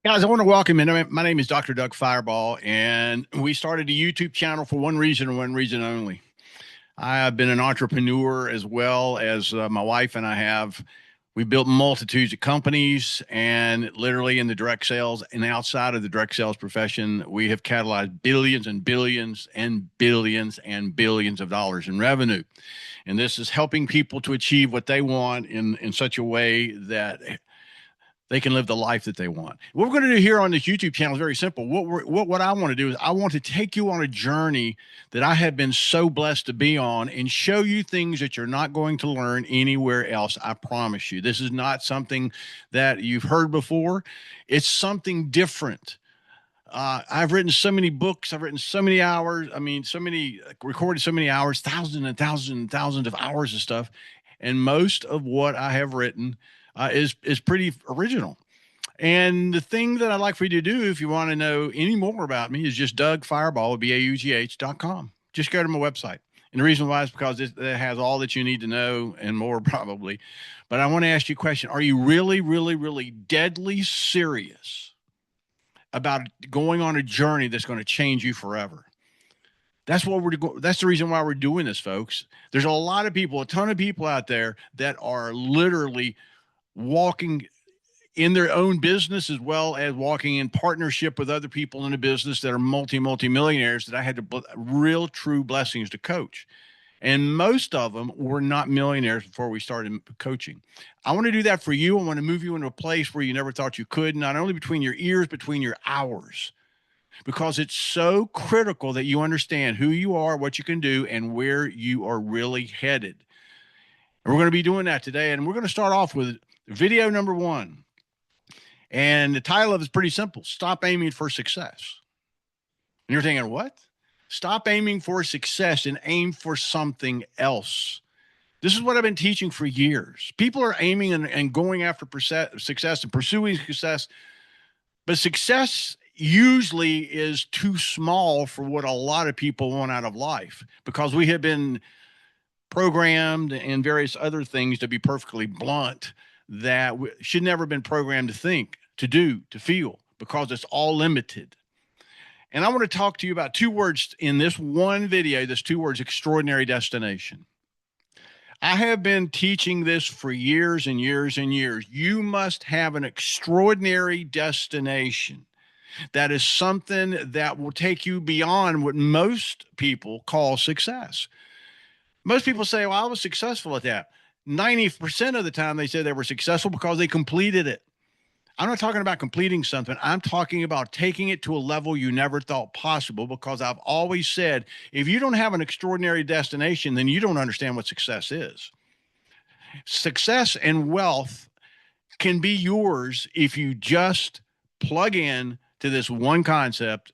Guys, I want to welcome you. My name is Dr. Doug Fireball, and we started a YouTube channel for one reason and one reason only. I have been an entrepreneur as well as my wife and I have. We built multitudes of companies, and literally in the direct sales and outside of the direct sales profession, we have catalyzed billions and billions and billions and billions of dollars in revenue. And this is helping people to achieve what they want in such a way that they can live the life that they want. What we're going to do here on this YouTube channel is very simple. What I want to do is I want to take you on a journey that I have been so blessed to be on and show you things that you're not going to learn anywhere else. I promise you. This is not something that you've heard before. It's something different. I've written so many books. I've written so many hours. Recorded so many hours, thousands and thousands and thousands of hours of stuff. And most of what I have written is pretty original. And the thing that I'd like for you to do, if you want to know any more about me, is just Doug Fireball, BAUGH.com. Just go to my website. And the reason why is because it has all that you need to know and more probably. But I want to ask you a question. Are you really, really, really deadly serious about going on a journey that's going to change you forever? That's the reason why we're doing this, folks. There's a ton of people out there that are literally walking in their own business as well as walking in partnership with other people in a business that are multi-millionaires that I had real true blessings to coach. And most of them were not millionaires before we started coaching. I want to do that for you. I want to move you into a place where you never thought you could, not only between your ears, between your hours, because it's so critical that you understand who you are, what you can do, and where you are really headed. And we're going to be doing that today. And we're going to start off with video number one. And the title of it is pretty simple. Stop aiming for success. And you're thinking, what? Stop aiming for success and aim for something else. This is what I've been teaching for years. People are aiming and going after success and pursuing success. But success usually is too small for what a lot of people want out of life because we have been programmed and various other things, to be perfectly blunt, that we should never have been programmed to think, to do, to feel, because it's all limited. And I want to talk to you about two words in this one video. This two words: extraordinary destination. I have been teaching this for years and years and years. You must have an extraordinary destination. That is something that will take you beyond what most people call success. Most people say, well, I was successful at that. 90% of the time they say they were successful because they completed it. I'm not talking about completing something. I'm talking about taking it to a level you never thought possible, because I've always said, if you don't have an extraordinary destination, then you don't understand what success is. Success and wealth can be yours if you just plug in to this one concept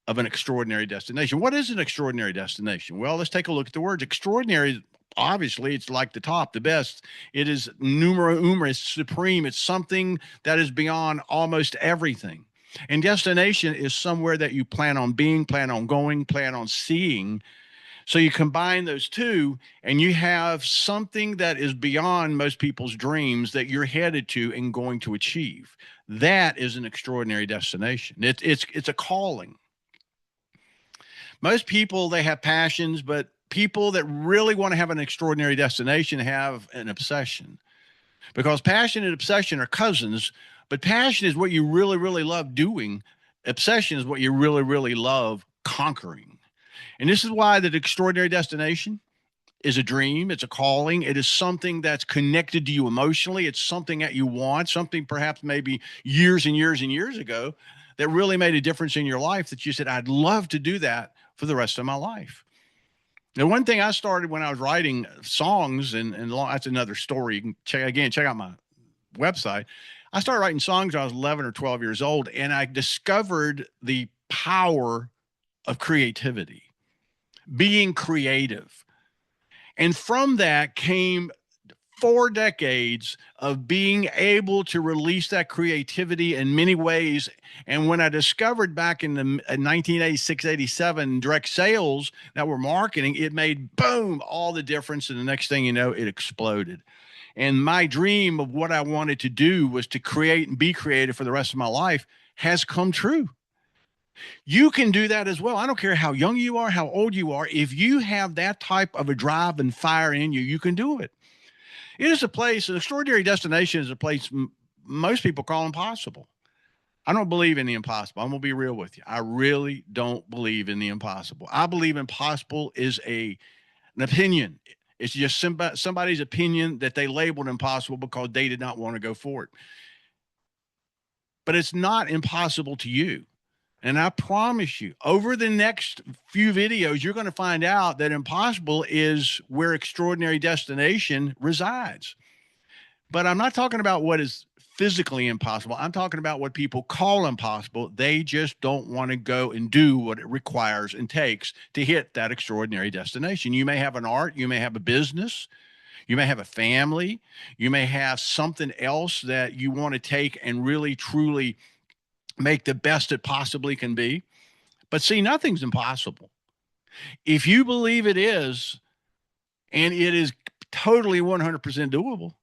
of an extraordinary destination. What is an extraordinary destination? Well, let's take a look at the words. Extraordinary, obviously, it's like the top, the best. It is numero uno, it's supreme. It's something that is beyond almost everything. And destination is somewhere that you plan on being, plan on going, plan on seeing. So you combine those two and you have something that is beyond most people's dreams that you're headed to and going to achieve. That is an extraordinary destination. It's a calling. Most people, they have passions, but people that really want to have an extraordinary destination have an obsession, because passion and obsession are cousins, but passion is what you really, really love doing. Obsession is what you really, really love conquering. And this is why that extraordinary destination is a dream. It's a calling. It is something that's connected to you emotionally. It's something that you want, something perhaps maybe years and years and years ago that really made a difference in your life that you said, I'd love to do that for the rest of my life. Now, one thing I started when I was writing songs, and that's another story. You can check out my website. I started writing songs when I was 11 or 12 years old, and I discovered the power of creativity, being creative. And from that came 4 decades of being able to release that creativity in many ways. And when I discovered back in 1986, 87, direct sales that were marketing, it made boom, all the difference. And the next thing you know, it exploded. And my dream of what I wanted to do was to create and be creative for the rest of my life has come true. You can do that as well. I don't care how young you are, how old you are. If you have that type of a drive and fire in you, you can do it. It is a place, an extraordinary destination is a place most people call impossible. I don't believe in the impossible. I'm going to be real with you. I really don't believe in the impossible. I believe impossible is an opinion. It's just somebody's opinion that they labeled impossible because they did not want to go for it. But it's not impossible to you. And I promise you, over the next few videos, you're going to find out that impossible is where extraordinary destination resides. But I'm not talking about what is physically impossible. I'm talking about what people call impossible. They just don't want to go and do what it requires and takes to hit that extraordinary destination. You may have an art, you may have a business, you may have a family, you may have something else that you want to take and really, truly make the best it possibly can be. But see, nothing's impossible. If you believe it is, and it is totally 100% doable,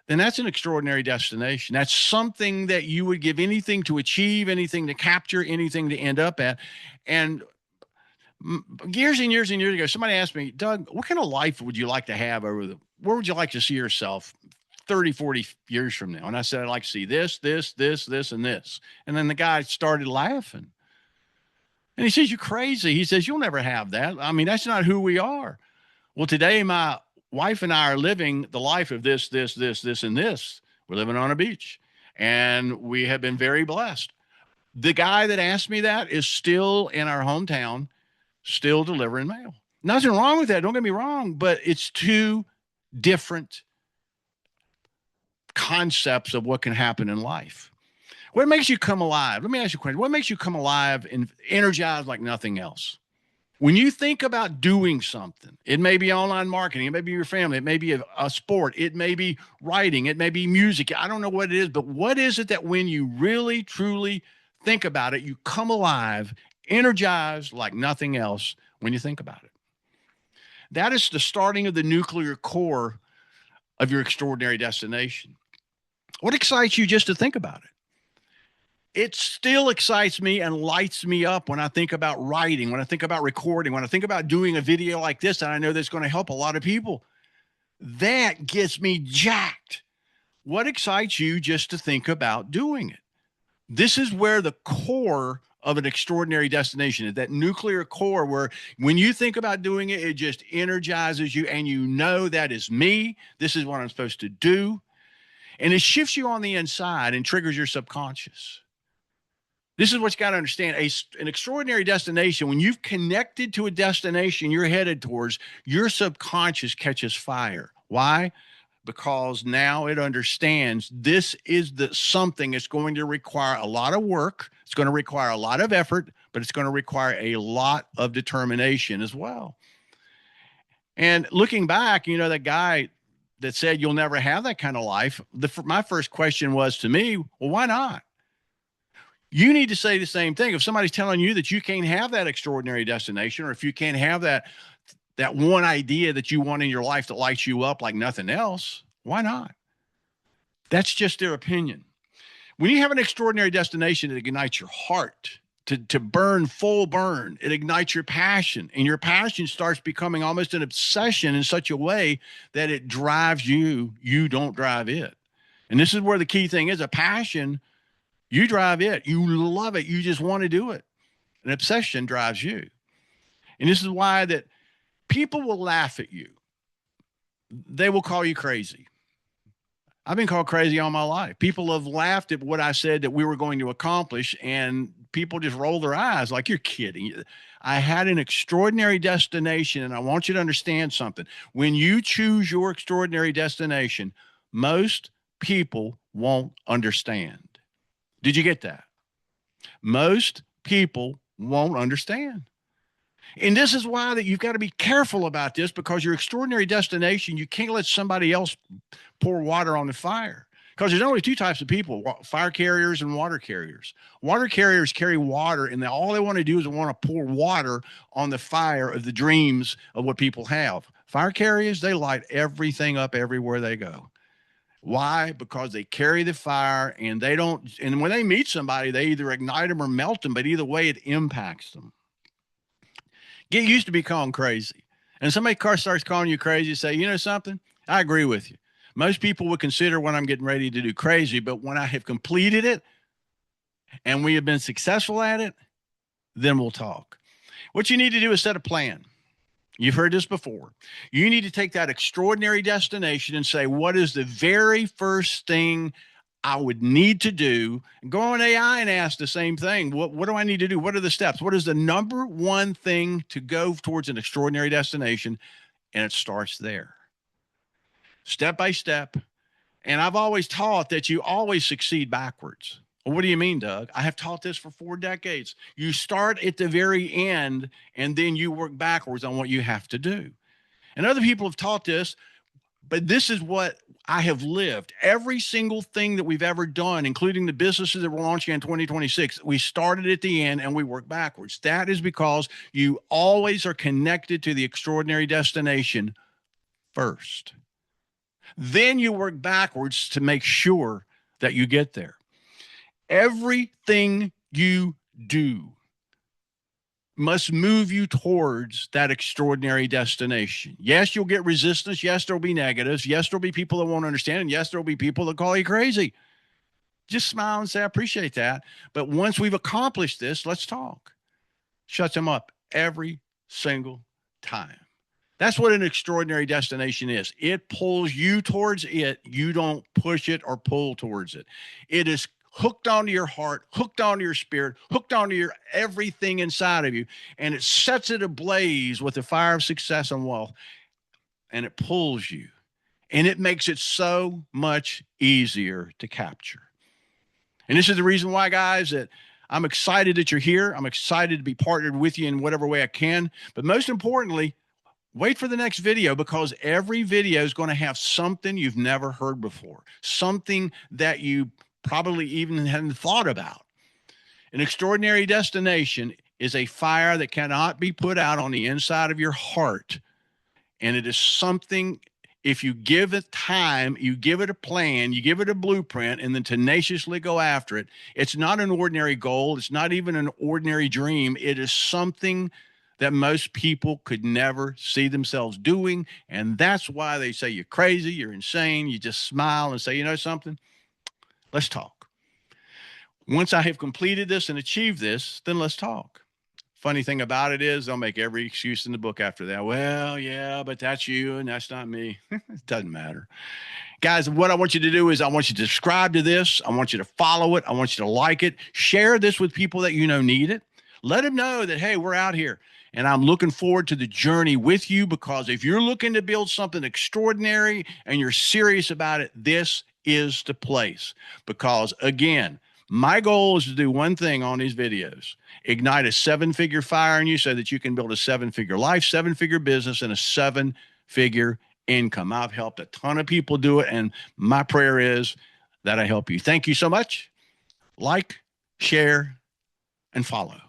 then that's an extraordinary destination. That's something that you would give anything to achieve, anything to capture, anything to end up at. And years and years and years ago, somebody asked me, Doug, what kind of life would you like to have where would you like to see yourself 30, 40 years from now? And I said, I'd like to see this, this, this, this, and this. And then the guy started laughing. And he says, you're crazy. He says, you'll never have that. I mean, that's not who we are. Well, today, my wife and I are living the life of this, this, this, this, and this. We're living on a beach, and we have been very blessed. The guy that asked me that is still in our hometown, still delivering mail. Nothing wrong with that. Don't get me wrong, but it's two different concepts of what can happen in life. What makes you come alive? Let me ask you a question. What makes you come alive and energized like nothing else? When you think about doing something, it may be online marketing, it may be your family, it may be a sport, it may be writing, it may be music. I don't know what it is, but what is it that when you really, truly think about it, you come alive, energized like nothing else when you think about it? That is the starting of the nuclear core of your extraordinary destination. What excites you just to think about it? It still excites me and lights me up when I think about writing, when I think about recording, when I think about doing a video like this, and I know that's going to help a lot of people. That gets me jacked. What excites you just to think about doing it? This is where the core of an extraordinary destination is, that nuclear core where when you think about doing it, it just energizes you and you know that is me. This is what I'm supposed to do. And it shifts you on the inside and triggers your subconscious. This is what you got to understand. An extraordinary destination, when you've connected to a destination you're headed towards, your subconscious catches fire. Why? Because now it understands this is something that's going to require a lot of work. It's going to require a lot of effort, but it's going to require a lot of determination as well. And looking back, you know, that guy that said you'll never have that kind of life, my first question was to me, well, why not? You need to say the same thing. If somebody's telling you that you can't have that extraordinary destination, or if you can't have that one idea that you want in your life that lights you up like nothing else, why not? That's just their opinion. When you have an extraordinary destination, it ignites your heart to burn full burn. It ignites your passion, and your passion starts becoming almost an obsession in such a way that it drives you. You don't drive it. And this is where the key thing is: a passion. You drive it. You love it. You just want to do it. An obsession drives you. And this is why that people will laugh at you. They will call you crazy. I've been called crazy all my life. People have laughed at what I said that we were going to accomplish, and people just roll their eyes like, you're kidding. I had an extraordinary destination, and I want you to understand something. When you choose your extraordinary destination, most people won't understand. Did you get that? Most people won't understand. And this is why that you've got to be careful about this, because your extraordinary destination, you can't let somebody else pour water on the fire, because there's only two types of people: fire carriers and water carriers. Water carriers carry water, and all they want to do is want to pour water on the fire of the dreams of what people have. Fire carriers, they light everything up everywhere they go. Why? Because they carry the fire and they don't, and when they meet somebody, they either ignite them or melt them, but either way, it impacts them. Get used to be called crazy. And somebody starts calling you crazy, say, you know something? I agree with you. Most people would consider what I'm getting ready to do crazy, but when I have completed it and we have been successful at it, then we'll talk. What you need to do is set a plan. You've heard this before. You need to take that extraordinary destination and say, what is the very first thing I would need to do? Go on AI and ask the same thing. What do I need to do? What are the steps? What is the number one thing to go towards an extraordinary destination? And it starts there, step by step. And I've always taught that you always succeed backwards. Well, what do you mean, Doug? I have taught this for 4 decades. You start at the very end and then you work backwards on what you have to do. And other people have taught this, but this is what I have lived. Every single thing that we've ever done, including the businesses that we're launching in 2026, we started at the end and we work backwards. That is because you always are connected to the extraordinary destination first. Then you work backwards to make sure that you get there. Everything you do must move you towards that extraordinary destination. Yes, you'll get resistance. Yes, there'll be negatives. Yes, there'll be people that won't understand. And yes, there'll be people that call you crazy. Just smile and say, I appreciate that. But once we've accomplished this, let's talk. Shuts them up every single time. That's what an extraordinary destination is. It pulls you towards it. You don't push it or pull towards it. It is hooked onto your heart, hooked onto your spirit, hooked onto your everything inside of you, and it sets it ablaze with the fire of success and wealth, and it pulls you, and it makes it so much easier to capture. And this is the reason why, guys, that I'm excited that you're here. I'm excited to be partnered with you in whatever way I can. But most importantly, wait for the next video, because every video is going to have something you've never heard before, something that you probably even hadn't thought about. An extraordinary destination is a fire that cannot be put out on the inside of your heart. And it is something, if you give it time, you give it a plan, you give it a blueprint, and then tenaciously go after it. It's not an ordinary goal. It's not even an ordinary dream. It is something that most people could never see themselves doing. And that's why they say you're crazy, you're insane. You just smile and say, you know something? Let's talk. Once I have completed this and achieved this, then let's talk. Funny thing about it is they'll make every excuse in the book after that. Well, yeah, but that's you and that's not me. It doesn't matter. Guys, what I want you to do is I want you to subscribe to this. I want you to follow it. I want you to like it. Share this with people that you know need it. Let them know that, hey, we're out here. And I'm looking forward to the journey with you, because if you're looking to build something extraordinary and you're serious about it, this is the place. Because again, my goal is to do one thing on these videos: ignite a 7-figure fire in you so that you can build a 7-figure life, 7-figure business, and a 7-figure income. I've helped a ton of people do it, and my prayer is that I help you. Thank you so much. Like, share, and follow.